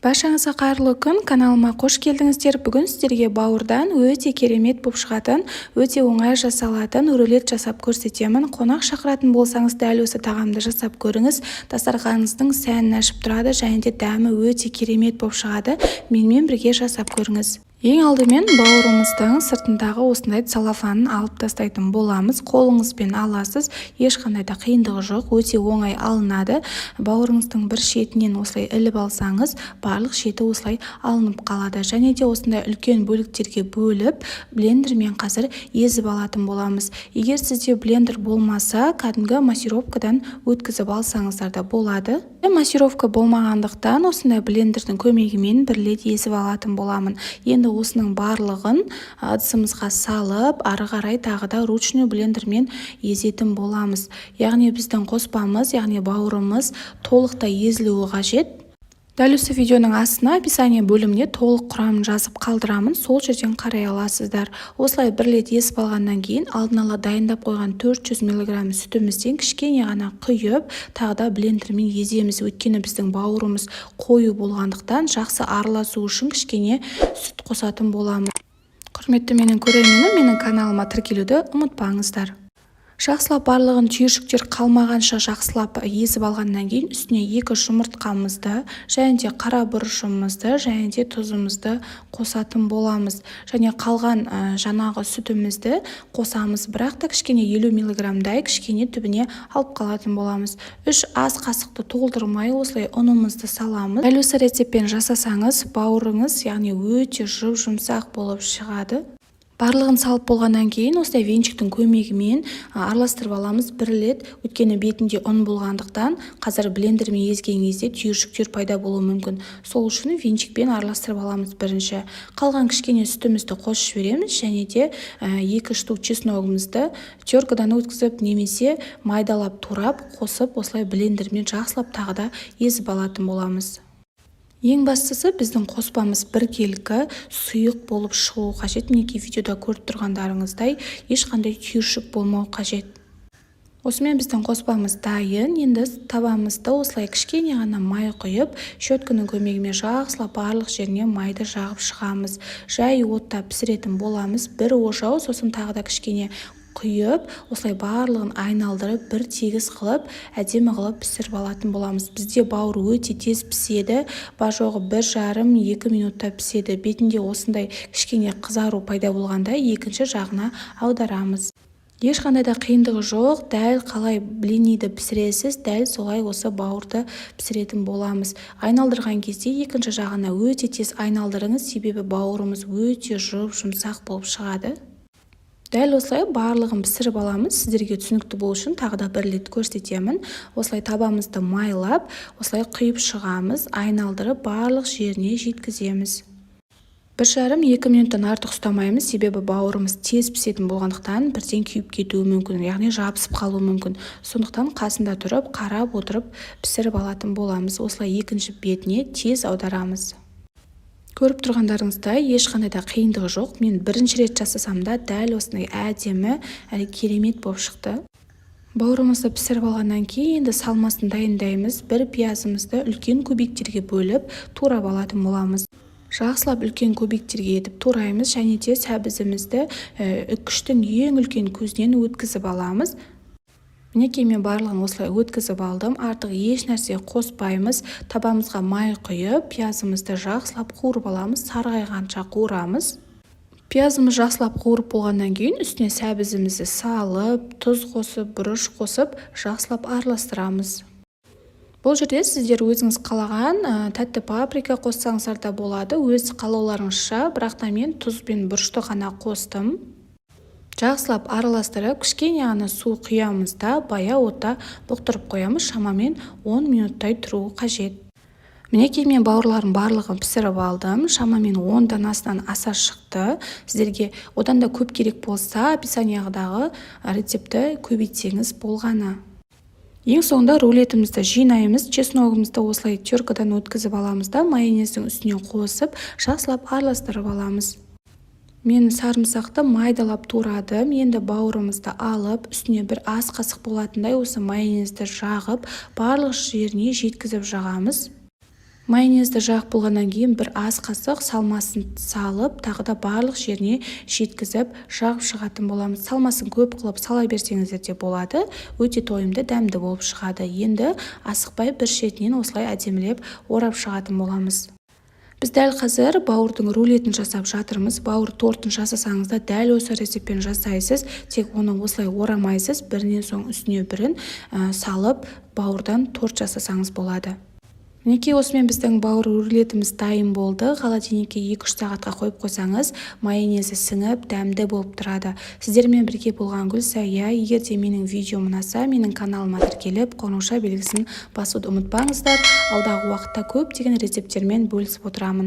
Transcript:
Баршаңызға қайырлы күн, каналыма қош келдіңіздер. Бүгін сіздерге бауырдан өте керемет болып шығатын, өте оңай жасалатын рулет жасап көрсетемін. Қонақ шақыратын болсаңыз, дәл осы тағамды жасап көріңіз. Дастарханыңыздың сәнін ашып тұрады, және де дәмі өте керемет болып шығады. Менімен бірге жасап көріңіз. Ең алдымен бауырымыздың сыртындағы осындай целлофанын алып тастайтын боламыз. Қолыңызбен аласыз, ешқандай да қиындығы жоқ, өте оңай алынады. Бауырыңыздың бір шетінен осылай іліп алсаңыз, барлық шеті осылай алынып қалады. Және де осындай үлкен бөліктерге бөліп, блендермен қазір езіп алатын боламыз. Егер сізде блендер болмаса, кәдімгі массировкадан өткізіп алсаңыздар да болады. Массировка болмағандықтан осындай блендердің көмегімен бірлет езіп алатын боламын. Енді осының барлығын ыдысымызға салып, ары қарай тағы да ручной блендермен езетін боламыз. Яғни біздің қоспамыз, яғни бауырымыз толықтай езілуі қажет. Дәл осы видеоның астына описание бөліміне толық құрамын жазып қалдырамын, сол жерден қарай аласыздар. Осылай бірлет езіп алғаннан кейін алдын ала дайындап қойған 400 мг сүтімізден кішкене ғана құйып, тағы да блендермен еземіз. Өйткені біздің бауырымыз қою болғандықтан жақсы араласу үшін кішкене сүт қосатын боламыз. Құрметті менің көрерменім, менің каналыма тіркелуді ұмытпаңыздар. Жақсылап барлығын түйіршіктер қалмағанша жақсылап езіп алғаннан кейін үстіне 2 жұмыртқамызды, және де қара бұрышымызды, және де тұзымызды қосатын боламыз. Және қалған жаңағы сүтімізді қосамыз, бірақ та кішкене 50 мг-дай кішкене түбіне алып қалатын боламыз. 3 ас қасықты толтырмай осылай ұнымызды саламыз. Дәл осы рецептпен жасасаңыз, бауырыңыз яғни өте жұп-жұмсақ болып шығады. Барлығын салып болғаннан кейін осылай венчиктің көмегімен араластырып аламыз бірлет. Өйткені бетінде ұн болғандықтан қазір блендермен езген кезде түйіршіктер пайда болуы мүмкін. Сол үшін венчикпен араластырып аламыз бірінші. Қалған кішкене сүтімізді қосып жібереміз, және де 2 штук чесногымызды теркадан өткізіп немесе майдалап турап қосып осылай блендермен жақсылап тағы да езіп алатын боламыз. Ең бастысы біздің қоспамыз біркелкі сұйық болып шығу қажет. Мінекей видеода көріп тұрғандарыңыздай ешқандай түйіршік болмау қажет. Осымен біздің қоспамыз дайын. Енді табамызды осылай кішкене ғана май құйып, щетканың көмегімен жақсылап барлық жеріне майды жағып шығамыз. Жай отта пісіретін боламыз. Бір ошау, сосын тағы да кішкене құйып, осылай барлығын айналдырып, бір тегіс қылып, әдемі қылып пісіріп алатын боламыз. Бізде бауыр өте тез піседі, бар жоғы 1,5-2 минутта піседі. Бетінде осындай кішкене қызару пайда болғанда екінші жағына аударамыз. Ешқандай да қиындығы жоқ, дәл қалай блиниді пісіресіз, дәл солай осы бауырды пісіретін боламыз. Айналдырған кезде екінші жағына өте тез айналдырыңыз, себебі бауырымыз өте жұп-жұмсақ болып шығады. Дәл осылай барлығын пісіріп аламыз. Сіздерге түсінікті болу үшін тағы да бір рет көрсетемін. Осылай табамызды майлап, осылай құйып шығамыз, айналдырып барлық жеріне жеткіземіз. 1,5-2 минуттан артық ұстамаймыз, себебі бауырымыз тез пісетін болғандықтан бірден күйіп кетуі мүмкін, яғни жабысып қалуы мүмкін. Сондықтан қасында тұрып, қарап отырып пісіріп алатын боламыз. Осылай екінші бетіне тез аударамыз. Көріп тұрғандарыңыздай ешқандай да қиындығы жоқ. Мен бірінші рет жасасам да дәл осындай әдемі, әлі керемет болып шықты. Бауырымызды пісіріп алғаннан кейін енді салмасын дайындаймыз. Бір пиязымызды үлкен кубиктерге бөліп турап алатын боламыз. Жақсылап үлкен кубиктерге етіп тураймыз, және де сәбізімізді үккіштің ең үлкен көзінен өткізіп аламыз. Мінекей мен барлығын осылай өткізіп алдым. Артық еш нәрсе қоспаймыз. Табамызға май құйып, пиязымызды жақсылап қуырып аламыз, сарғайғанша қуырамыз. Пиязымыз жақсылап қуырып болғаннан кейін үстіне сәбізімізді салып, тұз қосып, бұрыш қосып, жақсылап араластырамыз. Бұл жерде сіздер өзіңіз қалаған тәтті паприка қоссаңыздар да болады, өз қалауларыңызша, бірақ та мен тұз бен бұрышты ғана қостым. Жақсылап араластырып, кішкене ғана су құямыз да, баяу отта бұқтырып қоямыз, шамамен 10 минуттай тұруы қажет. Мінекей мен бауырларым барлығын пісіріп алдым, шамамен 10-дан астан аса шықты. Сіздерге одан да көп керек болса, описаниядағы рецепті көбейтсеңіз болғаны. Ең соңында рулетімізді жинаймыз, чесногымызды осылай теркадан өткізіп аламыз да, майонездің үстіне қосып, жақсылап араластырып аламыз. Мен сарымсақты майдалап турадым. Енді бауырымызды алып, үстіне бір ас қасық болатындай осы майонезді жағып, барлық жеріне жеткізіп жағамыз. Майонезді жағып болғаннан кейін бір ас қасық салмасын салып, тағы да барлық жеріне жеткізіп жағып шығатын боламыз. Салмасын көп қылып сала берсеңіздер де болады. Өте тойымды, дәмді болып шығады. Енді асықпай бір шетінен осылай әдемілеп орап шығатын боламыз. Біз дәл қазір бауырдың рулетін жасап жатырмыз. Бауыр тортын жасасаңыз да дәл осы рецептпен жасайсыз. Тек оны осылай орамайсыз. Бірінен соң үстіне бірін салып бауырдан торт жасасаңыз болады. Мінекей осымен біздің бауыр рулетіміз дайын болды. Холодильникке 2-3 сағатқа қойып қойсаңыз, майонезі сіңіп, дәмді болып тұрады. Сіздермен бірге болған Гүлсая. Егер де менің видеом ұнаса, менің каналыма тіркеліп, қоңырауша белгісін басуды ұмытпаңыздар. Алдағы уақытта көптеген рецепттермен бөлісіп отырамын.